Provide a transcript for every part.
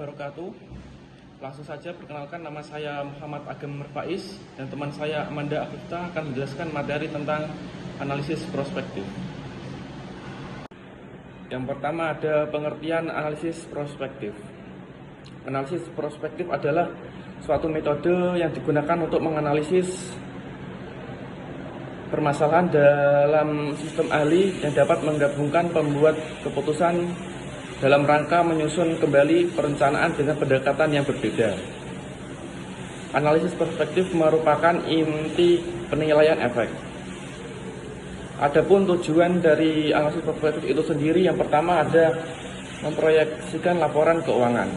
wabarakatuh. Langsung saja perkenalkan, nama saya Muhammad Agam Faiz dan teman saya Amanda Afifta akan menjelaskan materi tentang analisis prospektif. Yang pertama ada pengertian analisis prospektif. Analisis prospektif adalah suatu metode yang digunakan untuk menganalisis permasalahan dalam sistem ahli yang dapat menggabungkan pembuat keputusan dalam rangka menyusun kembali perencanaan dengan pendekatan yang berbeda. Analisis prospektif merupakan inti penilaian efek. Adapun tujuan dari analisis prospektif itu sendiri, yang pertama ada memproyeksikan laporan keuangan.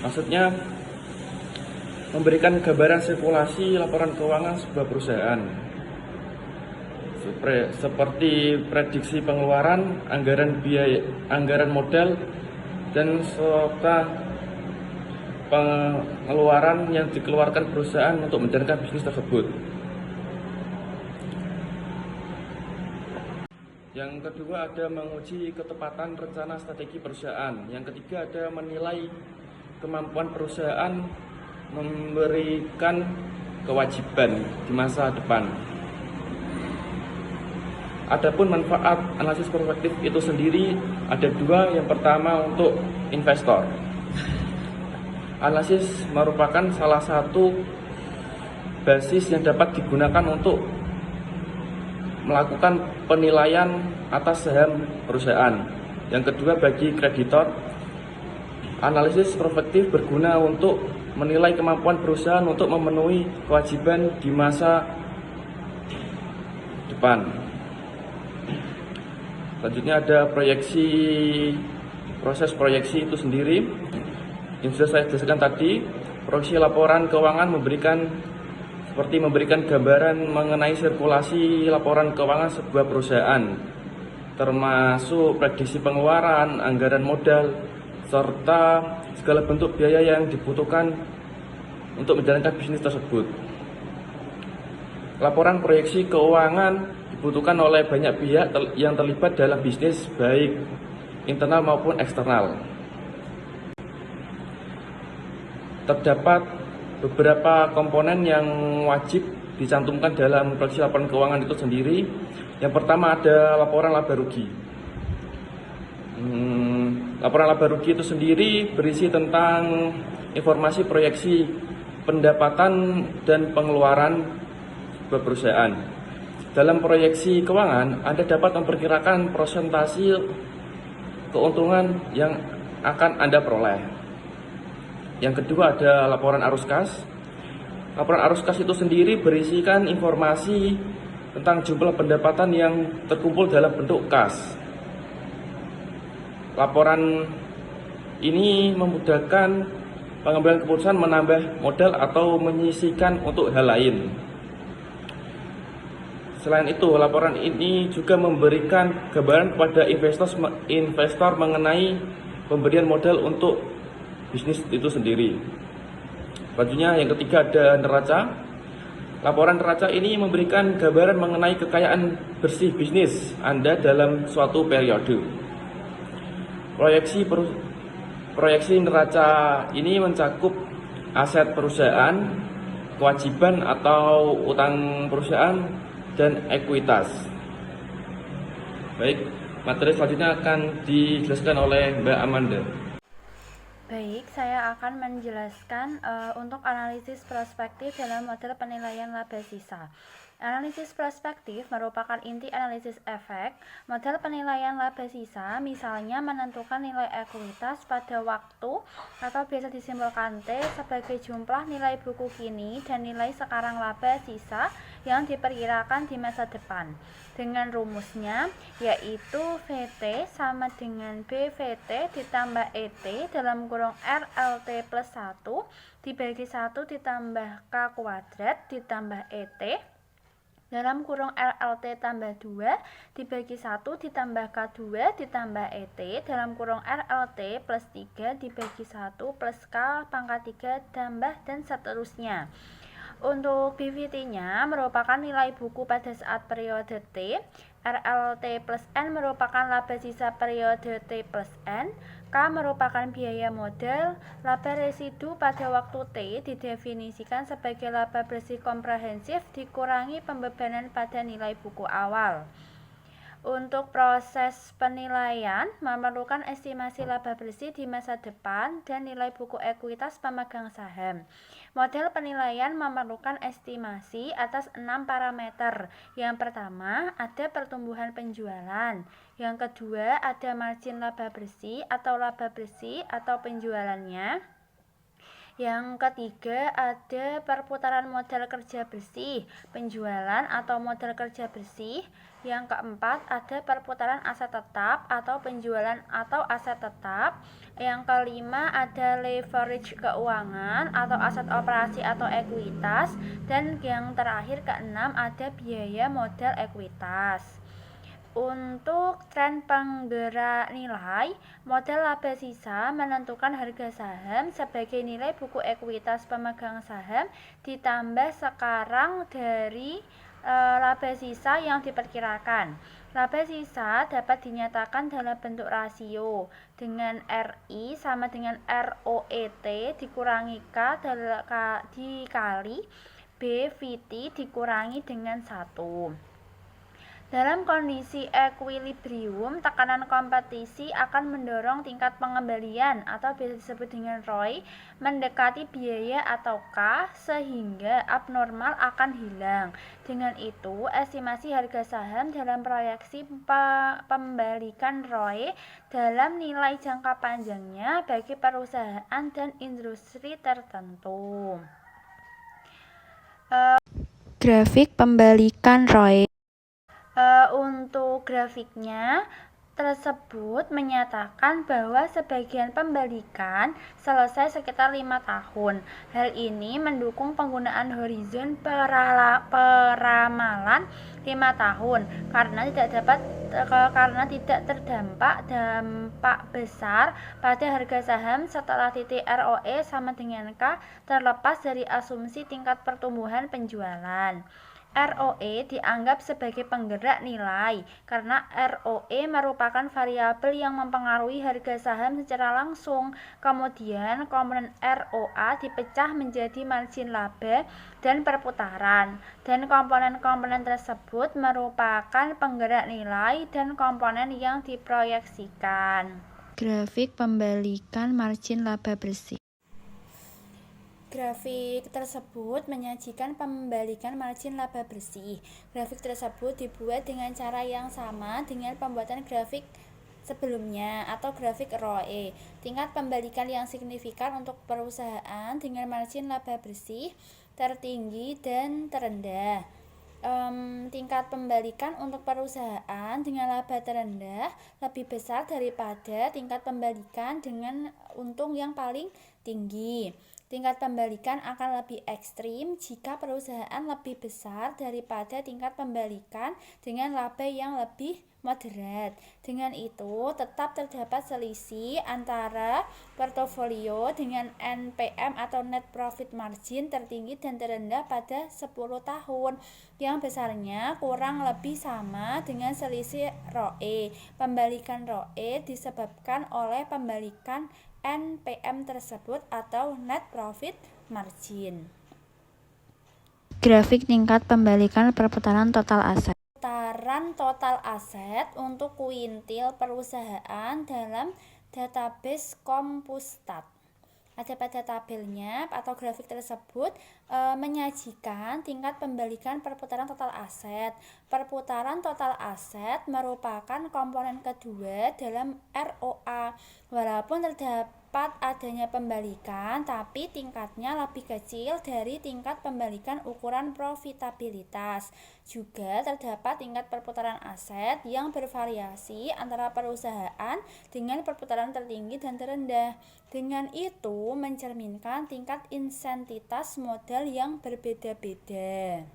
Maksudnya memberikan gambaran sirkulasi laporan keuangan sebuah perusahaan, seperti prediksi pengeluaran, anggaran biaya, anggaran modal, dan serta pengeluaran yang dikeluarkan perusahaan untuk menjalankan bisnis tersebut. Yang kedua ada menguji ketepatan rencana strategi perusahaan. Yang ketiga ada menilai kemampuan perusahaan memberikan kewajiban di masa depan. Adapun manfaat analisis prospektif itu sendiri ada dua. Yang pertama untuk investor. Analisis merupakan salah satu basis yang dapat digunakan untuk melakukan penilaian atas saham perusahaan. Yang kedua bagi kreditor, analisis prospektif berguna untuk menilai kemampuan perusahaan untuk memenuhi kewajiban di masa depan. Selanjutnya ada proses proyeksi itu sendiri yang sudah saya jelaskan tadi. Proyeksi laporan keuangan memberikan gambaran mengenai sirkulasi laporan keuangan sebuah perusahaan, termasuk prediksi pengeluaran, anggaran modal, serta segala bentuk biaya yang dibutuhkan untuk menjalankan bisnis tersebut. Laporan proyeksi keuangan dibutuhkan oleh banyak pihak yang terlibat dalam bisnis, baik internal maupun eksternal. Terdapat beberapa komponen yang wajib dicantumkan dalam proyeksi laporan keuangan itu sendiri. Yang pertama ada laporan laba rugi. Laporan laba rugi itu sendiri berisi tentang informasi proyeksi pendapatan dan pengeluaran sebuah perusahaan. Dalam proyeksi keuangan, Anda dapat memperkirakan persentase keuntungan yang akan Anda peroleh. Yang kedua ada laporan arus kas. Laporan arus kas itu sendiri berisikan informasi tentang jumlah pendapatan yang terkumpul dalam bentuk kas. Laporan ini memudahkan pengambilan keputusan menambah modal atau menyisihkan untuk hal lain. Selain itu, laporan ini juga memberikan gambaran kepada investor mengenai pemberian modal untuk bisnis itu sendiri. Selanjutnya yang ketiga ada neraca. Laporan neraca ini memberikan gambaran mengenai kekayaan bersih bisnis Anda dalam suatu periode. Proyeksi neraca ini mencakup aset perusahaan, kewajiban atau utang perusahaan, dan ekuitas. Baik, materi selanjutnya akan dijelaskan oleh Mbak Amanda. Baik, saya akan menjelaskan untuk analisis prospektif dalam model penilaian laba sisa. Analisis prospektif merupakan inti analisis efek. Model penilaian laba sisa misalnya menentukan nilai ekuitas pada waktu atau biasa disimbolkan T sebagai jumlah nilai buku kini dan nilai sekarang laba sisa yang diperkirakan di masa depan. Dengan rumusnya yaitu VT sama dengan BVT ditambah ET dalam kurung RLT plus 1 dibagi 1 ditambah K kuadrat ditambah ET dalam kurung RLT tambah 2 dibagi 1 ditambah K2 ditambah ET dalam kurung RLT plus 3 dibagi 1 plus K pangkat 3 tambah dan seterusnya. Untuk BVT-nya merupakan nilai buku pada saat periode T, RLT plus N merupakan laba sisa periode T plus N, K merupakan biaya modal, laba residu pada waktu T didefinisikan sebagai laba bersih komprehensif dikurangi pembebanan pada nilai buku awal. Untuk proses penilaian memerlukan estimasi laba bersih di masa depan dan nilai buku ekuitas pemegang saham. Model penilaian memerlukan estimasi atas 6 parameter. Yang pertama, ada pertumbuhan penjualan. Yang kedua, ada margin laba bersih atau penjualannya. Yang ketiga, ada perputaran modal kerja bersih, penjualan atau modal kerja bersih. Yang keempat, ada perputaran aset tetap atau penjualan atau aset tetap. Yang kelima, ada leverage keuangan atau aset operasi atau ekuitas. Dan yang terakhir, keenam, ada biaya modal ekuitas. Untuk tren penggerak nilai, model laba sisa menentukan harga saham sebagai nilai buku ekuitas pemegang saham ditambah sekarang dari laba sisa yang diperkirakan. Laba sisa dapat dinyatakan dalam bentuk rasio dengan RI sama dengan ROET dikurangi K dikali BVT dikurangi dengan 1. Dalam kondisi ekuilibrium, tekanan kompetisi akan mendorong tingkat pengembalian atau biasa disebut dengan ROI mendekati biaya atau K sehingga abnormal akan hilang. Dengan itu, estimasi harga saham dalam proyeksi pembalikan ROI dalam nilai jangka panjangnya bagi perusahaan dan industri tertentu. Grafik pembalikan ROI. Untuk grafiknya tersebut menyatakan bahwa sebagian pembalikan selesai sekitar 5 tahun. Hal ini mendukung penggunaan horizon peramalan 5 tahun karena tidak terdampak dampak besar pada harga saham setelah titik ROE sama dengan K terlepas dari asumsi tingkat pertumbuhan penjualan. ROE dianggap sebagai penggerak nilai karena ROE merupakan variabel yang mempengaruhi harga saham secara langsung. Kemudian komponen ROA dipecah menjadi margin laba dan perputaran, dan komponen-komponen tersebut merupakan penggerak nilai dan komponen yang diproyeksikan. Grafik pembalikan margin laba bersih. Grafik tersebut menyajikan pembalikan margin laba bersih. Grafik tersebut dibuat dengan cara yang sama dengan pembuatan grafik sebelumnya atau grafik ROE. Tingkat pembalikan yang signifikan untuk perusahaan dengan margin laba bersih tertinggi dan terendah. Tingkat pembalikan untuk perusahaan dengan laba terendah lebih besar daripada tingkat pembalikan dengan untung yang paling tinggi. Tingkat pembalikan akan lebih ekstrim jika perusahaan lebih besar daripada tingkat pembalikan dengan laba yang lebih moderat. Dengan itu, tetap terdapat selisih antara portofolio dengan NPM atau net profit margin tertinggi dan terendah pada 10 tahun yang besarnya kurang lebih sama dengan selisih ROE. Pembalikan ROE disebabkan oleh pembalikan NPM tersebut atau net profit margin. Grafik tingkat pembalikan perputaran total aset. Perputaran total aset untuk kuintil perusahaan dalam database Compustat. Ada pada tabelnya atau grafik tersebut menyajikan tingkat pembalikan perputaran total aset. Perputaran total aset merupakan komponen kedua dalam ROA. Walaupun terdapat adanya pembalikan, tapi tingkatnya lebih kecil dari tingkat pembalikan ukuran profitabilitas. Juga terdapat tingkat perputaran aset yang bervariasi antara perusahaan dengan perputaran tertinggi dan terendah. Dengan itu mencerminkan tingkat insentitas modal yang berbeda-beda.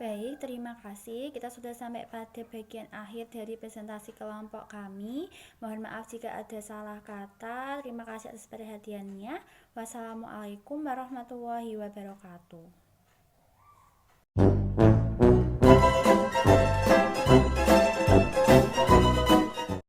Baik, terima kasih. Kita sudah sampai pada bagian akhir dari presentasi kelompok kami. Mohon maaf jika ada salah kata. Terima kasih atas perhatiannya. Wassalamualaikum warahmatullahi wabarakatuh.